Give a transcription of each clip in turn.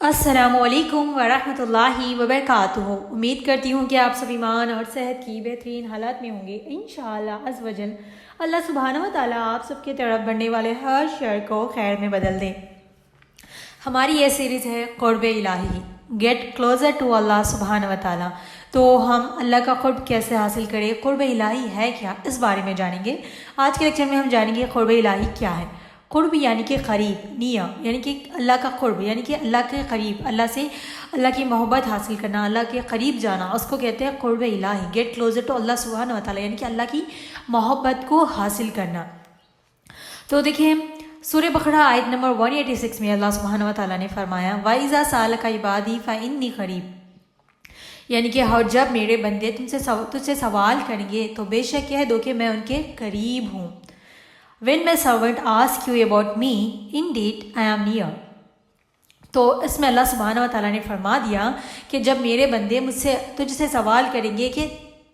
السلام علیکم ورحمۃ اللہ وبرکاتہ۔ امید کرتی ہوں کہ آپ سب ایمان اور صحت کی بہترین حالات میں ہوں گے انشاءاللہ عز وجل۔ اللہ سبحانہ و تعالیٰ آپ سب کی طرف بڑھنے والے ہر شر کو خیر میں بدل دے۔ ہماری یہ سیریز ہے قرب الہی، گیٹ کلوزر ٹو اللہ سبحانہ و تعالیٰ۔ تو ہم اللہ کا قرب کیسے حاصل کریں، قرب الہی ہے کیا، اس بارے میں جانیں گے۔ آج کے لیکچر میں ہم جانیں گے قرب الہی کیا ہے۔ قرب یعنی کہ قریب، نیا یعنی کہ اللہ کا قرب یعنی کہ اللہ کے قریب، اللہ سے اللہ کی محبت حاصل کرنا، اللہ کے قریب جانا، اس کو کہتے ہیں قرب الہی، گیٹ کلوزر ٹو اللہ سبحانہ و تعالیٰ، یعنی کہ اللہ کی محبت کو حاصل کرنا۔ تو دیکھیں سورہ بقرہ آیت نمبر 186 میں اللہ سبحانہ و تعالیٰ نے فرمایا وَإِذَا سَأَلَكَ عِبَادِي فَإِنِّي قَرِيب، یعنی کہ اور جب میرے بندے تجھ سے سوال کریں گے تو بے شک کہہ دو کہ میں ان کے قریب ہوں۔ When my servant asks you about me, indeed I am near۔ تو اس میں اللہ سبحانہ و تعالیٰ نے فرما دیا کہ جب میرے بندے تجھ سے سوال کریں گے کہ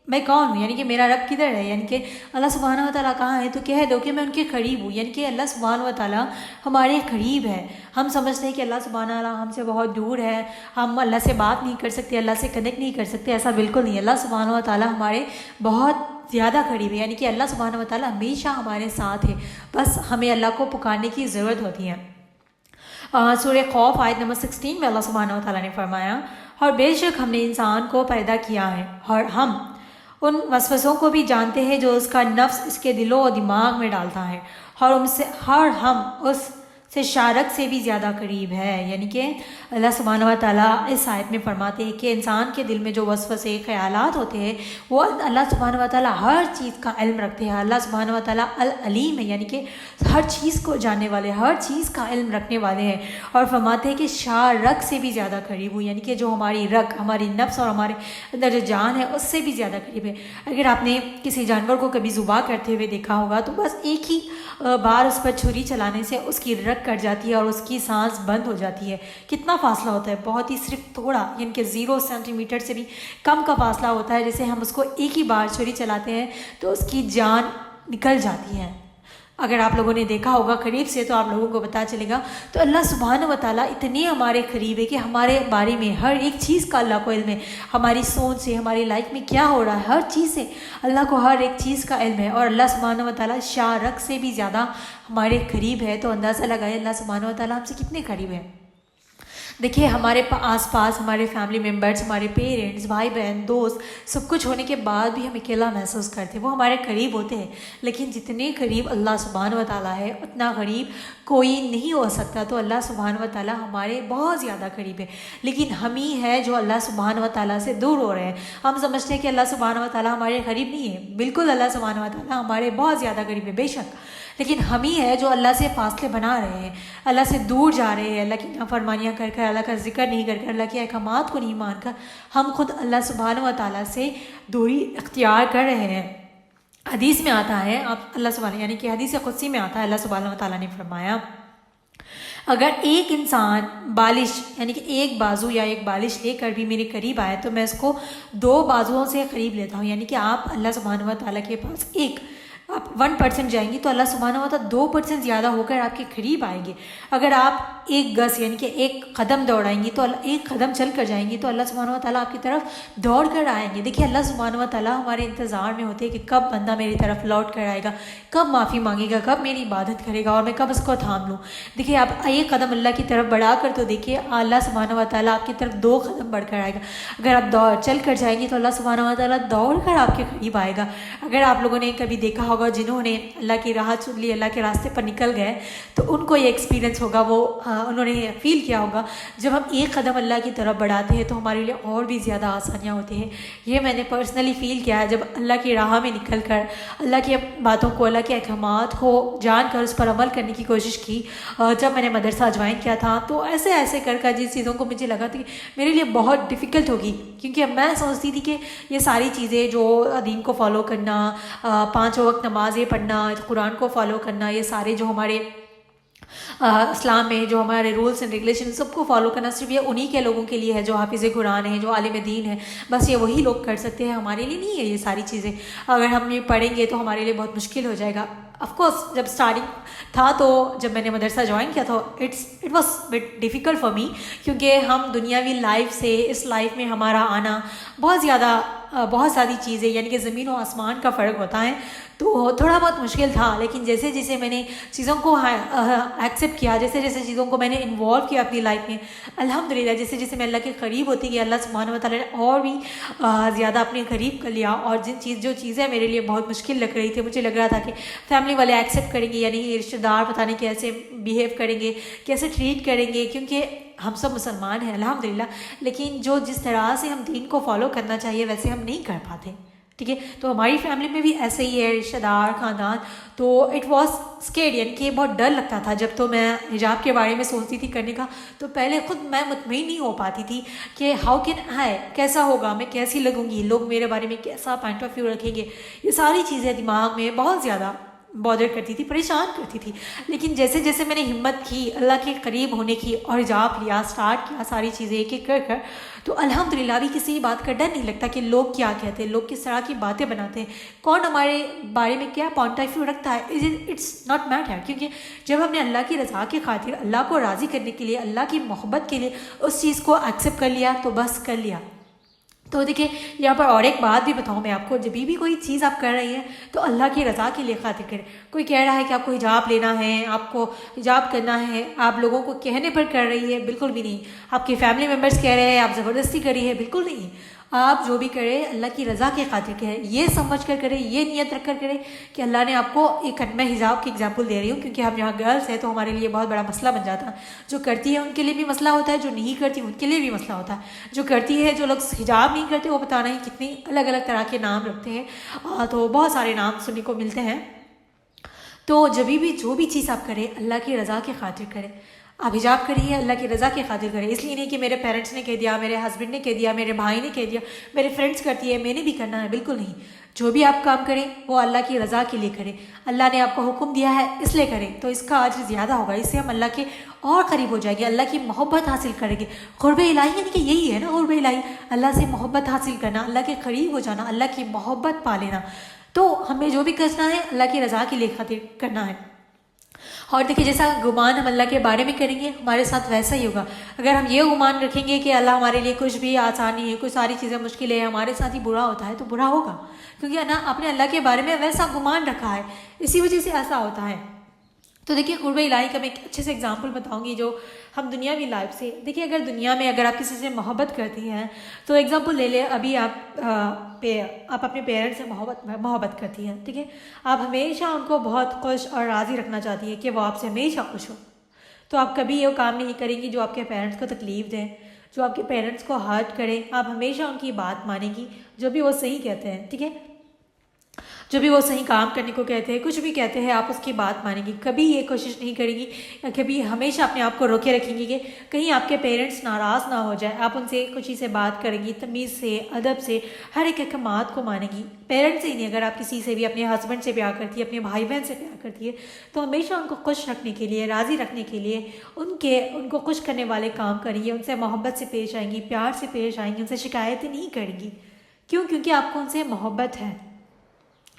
میں کون ہوں، یعنی کہ میرا رب کدھر ہے، یعنی کہ اللہ سبحانہ و تعالیٰ کہاں ہے، تو کہہ دو کہ میں ان کے قریب ہوں، یعنی کہ اللہ سبحانہ و تعالیٰ ہمارے قریب ہے۔ ہم سمجھتے ہیں کہ اللہ سبحانہ و تعالیٰ ہم سے بہت دور ہے، ہم اللہ سے بات نہیں کر سکتے، اللہ سے کنیکٹ نہیں کر سکتے، ایسا بالکل نہیں۔ اللہ سبحانہ و تعالیٰ ہمارے بہت زیادہ قریب ہے، یعنی کہ اللہ سبحانہ و تعالیٰ ہمیشہ ہمارے ساتھ ہے، بس ہمیں اللہ کو پکارنے کی ضرورت ہوتی ہے۔ سورہ خوف آیت نمبر 16 میں اللہ سبحانہ و تعالیٰ نے فرمایا اور بے شک ہم نے انسان کو پیدا کیا ہے اور ہم ان وسوسوں کو بھی جانتے ہیں جو اس کا نفس اس کے دل و دماغ میں ڈالتا ہے، اور ہم اس سے شارک سے بھی زیادہ قریب ہے، یعنی کہ اللہ سبحانہ و تعالیٰ اس آیت میں فرماتے ہیں کہ انسان کے دل میں جو وسوسے خیالات ہوتے ہیں وہ اللہ سبحانہ و تعالیٰ ہر چیز کا علم رکھتے ہیں۔ اللہ سبحانہ و تعالیٰ العلیم ہے، یعنی کہ ہر چیز کو جاننے والے، ہر چیز کا علم رکھنے والے ہیں، اور فرماتے ہیں کہ شارک سے بھی زیادہ قریب ہوں، یعنی کہ جو ہماری رگ، ہماری نفس اور ہمارے اندر جو جان ہے اس سے بھی زیادہ قریب ہے۔ اگر آپ نے کسی جانور کو کبھی ذبح کرتے ہوئے دیکھا ہوگا تو بس ایک ہی بار اس پر چھری چلانے سے اس کی رگ کٹ جاتی ہے اور اس کی سانس بند ہو جاتی ہے۔ کتنا فاصلہ ہوتا ہے، بہت ہی صرف تھوڑا، یعنی کہ 0 سینٹی میٹر سے بھی کم کا فاصلہ ہوتا ہے، جیسے ہم اس کو ایک ہی بار چھری چلاتے ہیں تو اس کی جان نکل جاتی ہے۔ اگر آپ لوگوں نے دیکھا ہوگا قریب سے تو آپ لوگوں کو پتہ چلے گا۔ تو اللہ سبحانہ و تعالیٰ اتنے ہمارے قریب ہے کہ ہمارے بارے میں ہر ایک چیز کا اللہ کو علم ہے، ہماری سوچ سے، ہماری لائف میں کیا ہو رہا ہے، ہر چیز سے اللہ کو ہر ایک چیز کا علم ہے، اور اللہ سبحانہ و تعالیٰ شارک سے بھی زیادہ ہمارے قریب ہے۔ تو اندازہ لگائے اللہ سبحانہ و تعالیٰ ہم سے کتنے قریب ہے۔ دیکھیے ہمارے آس پاس ہمارے فیملی ممبرس، ہمارے پیرنٹس، بھائی بہن، دوست، سب کچھ ہونے کے بعد بھی ہم اکیلا محسوس کرتے ہیں، وہ ہمارے قریب ہوتے ہیں، لیکن جتنے قریب اللہ سبحانہ و تعالیٰ ہے اتنا قریب کوئی نہیں ہو سکتا۔ تو اللہ سبحانہ و تعالیٰ ہمارے بہت زیادہ قریب ہے، لیکن ہم ہی ہے جو اللہ سبحانہ و تعالیٰ سے دور ہو رہے ہیں۔ ہم سمجھتے ہیں کہ اللہ سبحانہ و تعالیٰ ہمارے قریب نہیں ہے، بالکل اللہ سبحانہ و تعالیٰ ہمارے بہت زیادہ قریب ہے بے شک، لیکن ہم ہی ہے جو اللہ سے فاصلے بنا رہے ہیں، اللہ سے دور جا رہے ہیں، اللہ کی نافرمانیاں کر کر، اللہ کا ذکر نہیں کر کر، اللہ کے احکامات کو نہیں مان کر، ہم خود اللہ سبحانہ و تعالیٰ سے دوری اختیار کر رہے ہیں۔ حدیث میں آتا ہے، اللہ سبحانہ یعنی کہ حدیث قدسی میں آتا ہے، اللہ سبحانہ و تعالیٰ نے فرمایا اگر ایک انسان بالش یعنی کہ ایک بازو یا ایک بالش لے کر بھی میرے قریب آئے تو میں اس کو 2 بازوؤں سے قریب لیتا ہوں، یعنی کہ آپ اللہ سبحانہ و تعالیٰ کے پاس آپ 1% جائیں گی تو اللہ سبحانہ و تعالیٰ 2% زیادہ ہو کر آپ کے قریب آئیں گے۔ اگر آپ 1 گز یعنی کہ 1 قدم دوڑائیں گی تو 1 قدم چل کر جائیں گی تو اللہ سبحانہ و تعالیٰ آپ کی طرف دوڑ کر آئیں گے۔ دیکھیے اللہ سبحانہ و تعالیٰ ہمارے انتظار میں ہوتے ہیں کہ کب بندہ میری طرف لوٹ کر آئے گا، کب معافی مانگے گا، کب میری عبادت کرے گا اور میں کب اس کو تھام لوں۔ دیکھیے آپ 1 قدم اللہ کی طرف بڑھا کر تو دیکھیے اللہ سبحانہ و تعالیٰ آپ کی طرف 2 قدم بڑھ کر آئے گا۔ اگر آپ چل کر جائیں گی تو اللہ سبحانہ و تعالیٰ دوڑ کر آپ کے قریب آئے گا۔ اگر آپ لوگوں نے کبھی دیکھا ہوگا جنہوں نے اللہ کی راہ چن لی، اللہ کے راستے پر نکل گئے، تو ان کو یہ ایکسپیرینس ہوگا، وہ انہوں نے فیل کیا ہوگا جب ہم 1 قدم اللہ کی طرف بڑھاتے ہیں تو ہمارے لیے اور بھی زیادہ آسانیاں ہوتی ہیں۔ یہ میں نے پرسنلی فیل کیا ہے جب اللہ کی راہ میں نکل کر اللہ کی باتوں کو، اللہ کے احکامات کو جان کر اس پر عمل کرنے کی کوشش کی۔ جب میں نے مدرسہ جوائن کیا تھا تو ایسے کر جن چیزوں کو مجھے لگا تھا کہ میرے لیے بہت ڈیفیکلٹ ہوگی، کیونکہ میں سوچتی تھی کہ یہ ساری چیزیں جو دین کو فالو کرنا، 5 وقت نمازیں پڑھنا، قرآن کو فالو کرنا، یہ سارے جو ہمارے اسلام میں جو ہمارے رولس اینڈ ریگولیشن سب کو فالو کرنا صرف یہ انہی کے لوگوں کے لیے ہے جو حافظ قرآن ہیں، جو عالم دین ہے، بس یہ وہی لوگ کر سکتے ہیں، ہمارے لیے نہیں ہے یہ ساری چیزیں۔ اگر ہم یہ پڑھیں گے تو ہمارے لیے بہت مشکل ہو جائے گا۔ آف کورس جب اسٹارٹنگ تھا تو جب میں نے مدرسہ جوائن کیا تو it was bit difficult for me, کیونکہ ہم دنیاوی لائف سے اس لائف میں ہمارا آنا بہت ساری چیزیں یعنی کہ زمین و آسمان کا فرق ہوتا ہے، تو تھوڑا بہت مشکل تھا. لیکن جیسے جیسے میں نے چیزوں کو ایکسیپٹ کیا، جیسے جیسے چیزوں کو میں نے انوالو کیا اپنی لائف میں، الحمدللہ جیسے جیسے میں اللہ کے قریب ہوتی گئی، اللہ سبحانہ و تعالیٰ نے اور بھی زیادہ اپنے قریب کر لیا. اور جو چیزیں میرے لیے بہت مشکل لگ رہی تھی، مجھے لگ رہا تھا کہ فیملی والے ایکسیپٹ کریں گے یعنی رشتہ دار پتہ نہیں کیسے بیہیو کریں گے، کیسے ٹریٹ کریں گے، کیونکہ ہم سب مسلمان ہیں الحمدللہ، لیکن جس طرح سے ہم دین کو فالو کرنا چاہیے ویسے ہم نہیں کر پاتے. ٹھیک ہے، تو ہماری فیملی میں بھی ایسے ہی ہے، رشتہ دار، خاندان. تو اٹ واز اسکیئرڈ، یعنی کہ بہت ڈر لگتا تھا جب تو میں حجاب کے بارے میں سوچتی تھی کرنے کا، تو پہلے خود میں مطمئن نہیں ہو پاتی تھی کہ ہاؤ کین ہے، کیسا ہوگا، میں کیسی لگوں گی، لوگ میرے بارے میں کیسا پوائنٹ آف ویو رکھیں گے. یہ ساری چیزیں دماغ میں بہت زیادہ بادر کرتی تھی، پریشان کرتی تھی. لیکن جیسے جیسے میں نے ہمت کی اللہ کے قریب ہونے کی اور حجاب لیا، اسٹارٹ کیا ساری چیزیں ایک ایک کر تو الحمدللہ ابھی کسی بات کا ڈر نہیں لگتا کہ لوگ کیا کہتے ہیں، لوگ کس طرح کی باتیں بناتے ہیں، کون ہمارے بارے میں کیا پوائنٹ آف ویو رکھتا ہے. اٹس ناٹ میٹر، کیونکہ جب ہم نے اللہ کی رضا کی خاطر، اللہ کو راضی کرنے کے لیے، اللہ کی محبت کے لیے اس چیز کو ایکسیپٹ کر لیا تو بس کر لیا. تو دیکھیں یہاں پر اور ایک بات بھی بتاؤں میں آپ کو، جب بھی کوئی چیز آپ کر رہی ہیں تو اللہ کی رضا کے لیے خاطر کریں. کوئی کہہ رہا ہے کہ آپ کو حجاب لینا ہے، آپ کو حجاب کرنا ہے، آپ لوگوں کو کہنے پر کر رہی ہے، بالکل بھی نہیں. آپ کے فیملی ممبرس کہہ رہے ہیں، آپ زبردستی کر رہی ہے، بالکل نہیں. آپ جو بھی کریں اللہ کی رضا کے خاطر کریں، یہ سمجھ کر کریں، یہ نیت رکھ کر کریں کہ اللہ نے آپ کو ایک، میں حجاب کی اگزامپل دے رہی ہوں کیونکہ ہم یہاں گرلس ہیں تو ہمارے لیے بہت بڑا مسئلہ بن جاتا ہے. جو کرتی ہے ان کے لیے بھی مسئلہ ہوتا ہے، جو نہیں کرتی ان کے لیے بھی مسئلہ ہوتا ہے. جو کرتی ہے، جو لوگ حجاب نہیں کرتے وہ پتہ نہیں کتنی الگ الگ طرح کے نام رکھتے ہیں، تو بہت سارے نام سننے کو ملتے ہیں. تو جو بھی چیز آپ کریں اللہ کی رضا کے خاطر کریں. آپ حجاب کریے اللہ کی رضا کی خاطر کریں، اس لیے نہیں کہ میرے پیرنٹس نے کہہ دیا، میرے ہسبینڈ نے کہہ دیا، میرے بھائی نے کہہ دیا، میرے فرینڈس کرتی ہے میں نے بھی کرنا ہے، بالکل نہیں. جو بھی آپ کام کریں وہ اللہ کی رضا کے لیے کریں، اللہ نے آپ کو حکم دیا ہے اس لیے کریں تو اس کا اجر زیادہ ہوگا. اس سے ہم اللہ کے اور قریب ہو جائیں گے، اللہ کی محبت حاصل کریں گے. قرب الہی یعنی کہ یہی ہے نا، قرب الہی، اللہ سے محبت حاصل کرنا، اللہ کے قریب ہو جانا، اللہ کی محبت پا لینا. تو ہمیں جو بھی کرنا ہے اللہ کی رضا کے لیے خاطر کرنا ہے. اور دیکھیے جیسا گمان ہم اللہ کے بارے میں کریں گے ہمارے ساتھ ویسا ہی ہوگا. اگر ہم یہ گمان رکھیں گے کہ اللہ ہمارے لیے کچھ بھی آسانی ہے، کچھ ساری چیزیں مشکل ہے، ہمارے ساتھ ہی برا ہوتا ہے تو برا ہوگا، کیونکہ نا آپ نے اللہ کے بارے میں ویسا گمان رکھا ہے، اسی وجہ سے ایسا ہوتا ہے. تو دیکھیے قرب الہی کا میں ایک اچھے سے اگزامپل بتاؤں گی جو ہم دنیاوی لائف سے، دیکھیے اگر دنیا میں اگر آپ کسی سے محبت کرتی ہیں تو ایگزامپل لے لیں، ابھی آپ اپنے پیرنٹس سے محبت کرتی ہیں، ٹھیک ہے، آپ ہمیشہ ان کو بہت خوش اور راضی رکھنا چاہتی ہیں کہ وہ آپ سے ہمیشہ خوش ہو. تو آپ کبھی یہ کام نہیں کریں گی جو آپ کے پیرنٹس کو تکلیف دیں، جو آپ کے پیرنٹس کو ہرٹ کریں. آپ ہمیشہ ان کی بات مانیں گی، جو بھی وہ صحیح کہتے ہیں، ٹھیک ہے، جو بھی وہ صحیح کام کرنے کو کہتے ہیں، کچھ بھی کہتے ہیں آپ اس کی بات مانیں گی. کبھی یہ کوشش نہیں کریں گی، کبھی ہمیشہ اپنے آپ کو روکے رکھیں گی کہ کہیں آپ کے پیرنٹس ناراض نہ ہو جائے. آپ ان سے خوشی سے بات کریں گی، تمیز سے، ادب سے، ہر ایک احکامات کو مانیں گی. پیرنٹس ہی نہیں، اگر آپ کسی سے بھی، اپنے ہسبینڈ سے پیار کرتی ہے، اپنے بھائی بہن سے پیار کرتی ہے تو ہمیشہ ان کو خوش رکھنے کے لیے، راضی رکھنے کے لیے ان کو خوش کرنے والے کام کریں گی. ان سے محبت سے پیش آئیں گی، پیار سے پیش آئیں گی، ان سے شکایتیں نہیں کریں گی. کیوں؟ کیونکہ آپ کو ان سے محبت ہے.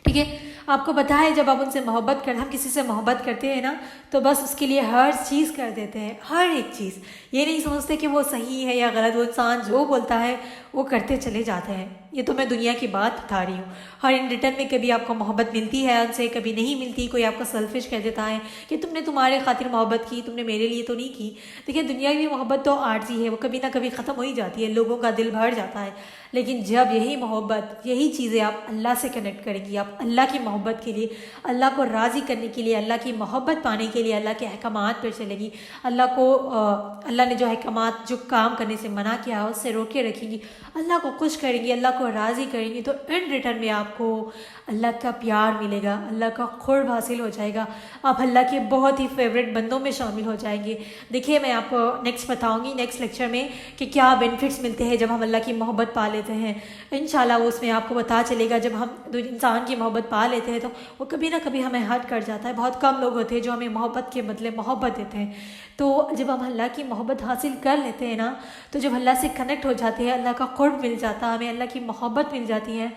ٹھیک ہے، آپ کو پتہ ہے جب آپ ان سے محبت ہم کسی سے محبت کرتے ہیں نا تو بس اس کے لیے ہر چیز کر دیتے ہیں، ہر ایک چیز. یہ نہیں سمجھتے کہ وہ صحیح ہے یا غلط، وہ انسان جو بولتا ہے وہ کرتے چلے جاتے ہیں. یہ تو میں دنیا کی بات بتا رہی ہوں. اور ان ریٹرن میں کبھی آپ کو محبت ملتی ہے ان سے، کبھی نہیں ملتی. کوئی آپ کو سیلفش کہہ دیتا ہے کہ تم نے تمہارے خاطر محبت کی، تم نے میرے لیے تو نہیں کی. دیکھیے دنیا کی محبت تو عارضی ہے، وہ کبھی نہ کبھی ختم ہو ہی جاتی ہے، لوگوں کا دل بھر جاتا ہے. لیکن جب یہی محبت، یہی چیزیں آپ اللہ سے کنیکٹ کریں گی، آپ اللہ کی محبت کے لیے، اللہ کو راضی کرنے کے لیے، اللہ کی محبت پانے کے لیے اللہ کے احکامات پر چلے گی، اللہ نے جو احکامات، جو کام کرنے سے منع کیا اس سے روکے رکھیں گی، اللہ کو خوش کریں گی، اللہ کو راضی کریں گی، تو ان ریٹرن میں آپ کو اللہ کا پیار ملے گا، اللہ کا قرب حاصل ہو جائے گا. آپ اللہ کے بہت ہی فیوریٹ بندوں میں شامل ہو جائیں گے. دیکھیے میں آپ کو نیکسٹ بتاؤں گی، نیکسٹ لیکچر میں، کہ کیا بینیفٹس ملتے ہیں جب ہم اللہ کی محبت پا لیتے ہیں. انشاءاللہ وہ اس میں آپ کو پتہ چلے گا. جب ہم انسان کی محبت پا لیتے ہیں تو وہ کبھی نہ کبھی ہمیں ہرٹ کر جاتا ہے. بہت کم لوگ ہوتے ہیں جو ہمیں محبت کے بدلے محبت دیتے ہیں. تو جب ہم اللہ کی محبت حاصل کر لیتے ہیں نا، تو جب اللہ سے کنیکٹ ہو جاتے ہیں، اللہ کا قرب مل جاتا ہے، ہمیں اللہ کی محبت مل جاتی ہے،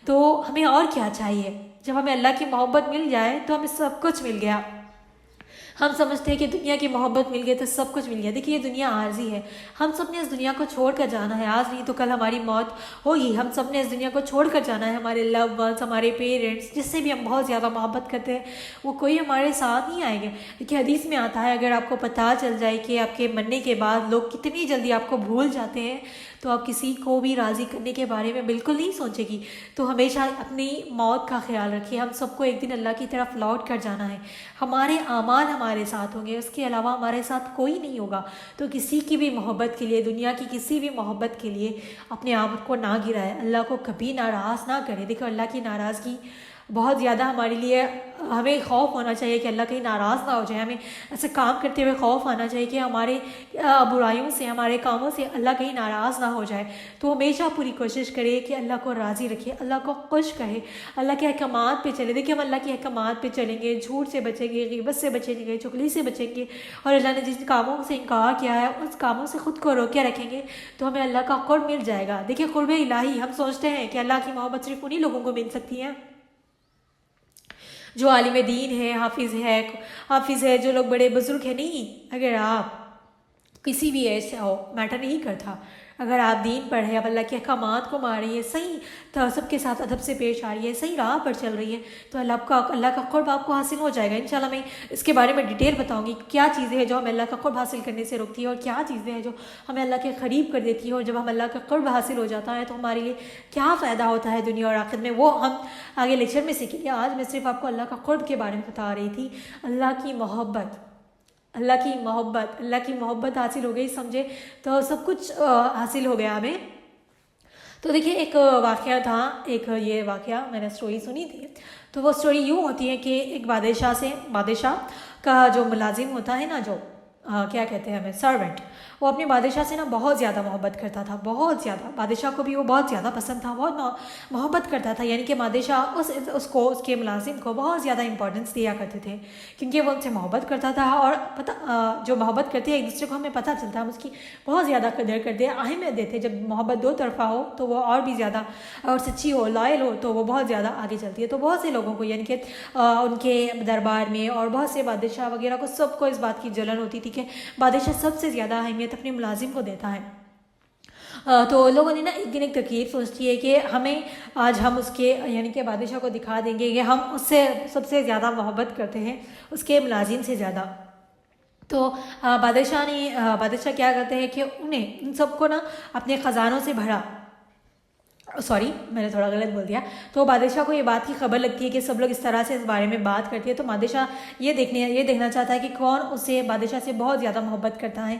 تو ہمیں اور کیا چاہیے؟ جب ہمیں اللہ کی محبت مل جائے تو ہمیں سب کچھ مل گیا۔ ہم سمجھتے ہیں کہ دنیا کی محبت مل گئی تو سب کچھ مل گیا۔ دیکھیے یہ دنیا عارضی ہے، ہم سب نے اس دنیا کو چھوڑ کر جانا ہے، آج نہیں تو کل ہماری موت ہوگی، ہم سب نے اس دنیا کو چھوڑ کر جانا ہے۔ ہمارے لو ونس، ہمارے پیرنٹس، جس سے بھی ہم بہت زیادہ محبت کرتے ہیں، وہ کوئی ہمارے ساتھ نہیں آئیں گے۔ دیکھیے حدیث میں آتا ہے، اگر آپ کو پتہ چل جائے کہ آپ کے مرنے کے بعد لوگ کتنی جلدی آپ کو بھول جاتے ہیں تو آپ کسی کو بھی راضی کرنے کے بارے میں بالکل نہیں سوچے گی۔ تو ہمیشہ اپنی موت کا خیال رکھیے، ہم سب کو ایک دن اللہ کی طرف لوٹ کر جانا ہے، ہمارے اعمال ہمارے ساتھ ہوں گے، اس کے علاوہ ہمارے ساتھ کوئی نہیں ہوگا۔ تو کسی کی بھی محبت کے لیے، دنیا کی کسی بھی محبت کے لیے اپنے آپ کو نہ گرائے، اللہ کو کبھی ناراض نہ کرے۔ دیکھو اللہ کی ناراضگی بہت زیادہ ہمارے لیے، ہمیں خوف ہونا چاہیے کہ اللہ کہیں ناراض نہ ہو جائے، ہمیں ایسے کام کرتے ہوئے خوف آنا چاہیے کہ ہمارے برائیوں سے، ہمارے کاموں سے اللہ کہیں ناراض نہ ہو جائے۔ تو ہمیشہ پوری کوشش کرے کہ اللہ کو راضی رکھے، اللہ کو خوش کرے، اللہ کے احکامات پہ چلے۔ دیکھیے ہم اللہ کے احکامات پہ چلیں گے، جھوٹ سے بچیں گے، غیبت سے بچیں گے، چغلی سے بچیں گے، اور اللہ نے جن کاموں سے انکار کیا ہے اس کاموں سے خود کو روکے رکھیں گے تو ہمیں اللہ کا قرب مل جائے گا۔ دیکھیے قرب الہی، ہم سوچتے ہیں کہ اللہ کی محبت صرف انہی لوگوں کو مل سکتی ہے جو عالم دین ہے، حافظ ہے، جو لوگ بڑے بزرگ ہیں۔ نہیں، اگر آپ کسی بھی ایج سے ہو، میٹر نہیں کرتا، اگر آپ دین پر ہے، اب اللہ کے احکامات کو مان رہی ہے، صحیح تو سب کے ساتھ ادب سے پیش آ رہی ہے، صحیح راہ پر چل رہی ہے، تو اللہ کا قرب آپ کو حاصل ہو جائے گا۔ انشاءاللہ میں اس کے بارے میں ڈیٹیل بتاؤں گی، کیا چیزیں ہیں جو ہمیں اللہ کا قرب حاصل کرنے سے روکتی ہے اور کیا چیزیں ہیں جو ہمیں اللہ کے قریب کر دیتی ہے، اور جب ہم اللہ کا قرب حاصل ہو جاتا ہے تو ہمارے لیے کیا فائدہ ہوتا ہے دنیا اور آخرت میں، وہ ہم آگے لیکچر میں سیکھیں گے۔ آج میں صرف آپ کو اللہ کا قرب کے بارے میں بتا رہی تھی، اللہ کی محبت، اللہ کی محبت حاصل ہو گئی سمجھے تو سب کچھ حاصل ہو گیا ہمیں۔ تو دیکھیے ایک واقعہ تھا، یہ واقعہ میں نے سٹوری سنی تھی، تو وہ سٹوری یوں ہوتی ہے کہ ایک بادشاہ کا جو ملازم ہوتا ہے نا، جو کیا کہتے ہیں ہمیں، سرونٹ، وہ اپنے بادشاہ سے نا بہت زیادہ محبت کرتا تھا، بہت زیادہ، بادشاہ کو بھی وہ بہت زیادہ پسند تھا، بہت محبت کرتا تھا، یعنی کہ بادشاہ اس کے ملازم کو بہت زیادہ امپورٹنس دیا کرتے تھے کیونکہ وہ ان سے محبت کرتا تھا، اور جو محبت کرتے ہیں ایک دوسرے کو ہمیں پتہ چلتا ہے، ہم اس کی بہت زیادہ قدر کرتے ہیں، اہمیت دیتے ہیں۔ جب محبت دو طرفہ ہو تو وہ اور بھی زیادہ، اور سچی ہو، لائل ہو تو وہ بہت زیادہ آگے چلتی ہے۔ تو بہت سے لوگوں کو، یعنی کہ ان کے دربار میں اور بہت سے بادشاہ وغیرہ کو، سب کو اس بات کی جلن ہوتی تھی کہ بادشاہ سب سے زیادہ اہمیت اپنے ملازم کو دیتا ہے۔ تو لوگوں نے نا ایک دن ایک ترکیب سوچی ہے کہ آج ہم اس کے، یعنی کہ بادشاہ کو دکھا دیں گے کہ ہم اس سے سب سے زیادہ محبت کرتے ہیں، اس کے ملازم سے زیادہ۔ تو بادشاہ کیا کرتے ہیں کہ ان سب کو نا اپنے خزانوں سے بھرا، سوری میں نے تھوڑا غلط بول دیا۔ تو بادشاہ کو یہ بات کی خبر لگتی ہے کہ سب لوگ اس طرح سے اس بارے میں بات کرتے ہیں، تو بادشاہ یہ دیکھنا چاہتا ہے کہ کون اسے، بادشاہ سے بہت زیادہ محبت کرتا ہے،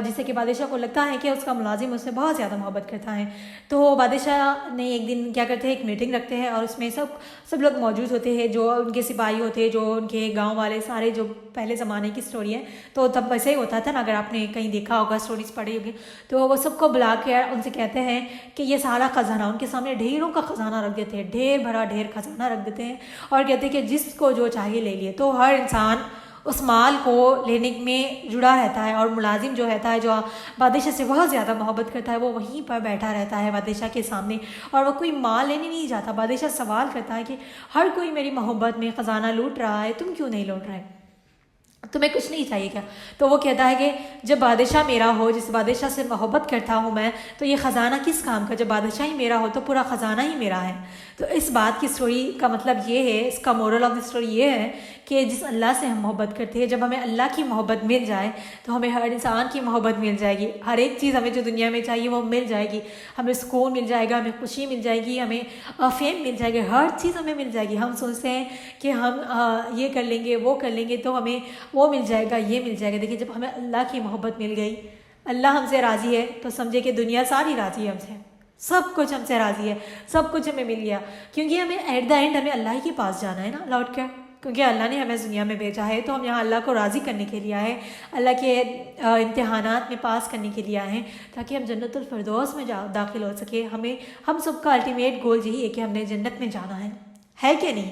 جس سے کہ بادشاہ کو لگتا ہے کہ اس کا ملازم اس سے بہت زیادہ محبت کرتا ہے۔ تو بادشاہ نے ایک دن کیا کرتے ہیں، ایک میٹنگ رکھتے ہیں، اور اس میں سب لوگ موجود ہوتے ہیں، جو ان کے سپاہی ہوتے ہیں، جو ان کے گاؤں والے سارے، جو پہلے زمانے کی سٹوری ہے، تو تب ویسے ہی ہوتا تھا نا، اگر آپ نے کہیں دیکھا ہوگا، سٹوریز پڑھی ہوگی، تو وہ سب کو بلا کے ان سے کہتے ہیں کہ یہ سارا خزانہ، ان کے سامنے ڈھیروں کا خزانہ رکھ دیتے ہیں، ڈھیر بھرا خزانہ رکھ دیتے ہیں، اور کہتے ہیں کہ جس کو جو چاہیے لے لیے۔ تو ہر انسان اس مال کو لینے میں جڑا رہتا ہے، اور ملازم جو رہتا ہے، جو بادشاہ سے بہت زیادہ محبت کرتا ہے، وہ وہیں پر بیٹھا رہتا ہے بادشاہ کے سامنے، اور وہ کوئی مال لینے نہیں جاتا۔ بادشاہ سوال کرتا ہے کہ ہر کوئی میری محبت میں خزانہ لوٹ رہا ہے، تم کیوں نہیں لوٹ رہے، تمہیں کچھ نہیں چاہیے کیا؟ تو وہ کہتا ہے کہ جب بادشاہ میرا ہو، جس بادشاہ سے محبت کرتا ہوں میں، تو یہ خزانہ کس کام کا؟ جب بادشاہ ہی میرا ہو تو پورا خزانہ ہی میرا ہے۔ تو اس بات کی سٹوری کا مطلب یہ ہے، اس کا مورل آف دی سٹوری یہ ہے کہ جس اللہ سے ہم محبت کرتے ہیں، جب ہمیں اللہ کی محبت مل جائے تو ہمیں ہر انسان کی محبت مل جائے گی، ہر ایک چیز ہمیں جو دنیا میں چاہیے وہ مل جائے گی، ہمیں سکون مل جائے گا، ہمیں خوشی مل جائے گی، ہمیں فیم مل جائے گی، ہر چیز ہمیں مل جائے گی۔ ہم سوچتے ہیں کہ ہم یہ کر لیں گے، وہ کر لیں گے تو ہمیں وہ مل جائے گا، یہ مل جائے گا۔ دیکھیے جب ہمیں اللہ کی محبت مل گئی، اللہ ہم سے راضی ہے، تو سمجھے کہ دنیا ساری راضی ہے ہم سے، سب کچھ ہم سے راضی ہے، سب کچھ ہمیں مل گیا، کیونکہ ہمیں ایٹ دا اینڈ ہمیں اللہ ہی کے پاس جانا ہے نا، لوٹ کر، کیونکہ اللہ نے ہمیں دنیا میں بھیجا ہے، تو ہم یہاں اللہ کو راضی کرنے کے لیے آئے، اللہ کے امتحانات میں پاس کرنے کے لیے آئے ہیں، تاکہ ہم جنت الفردوس میں داخل ہو سکے۔ ہم سب کا الٹیمیٹ گول یہی ہے کہ ہم نے جنت میں جانا ہے کہ نہیں؟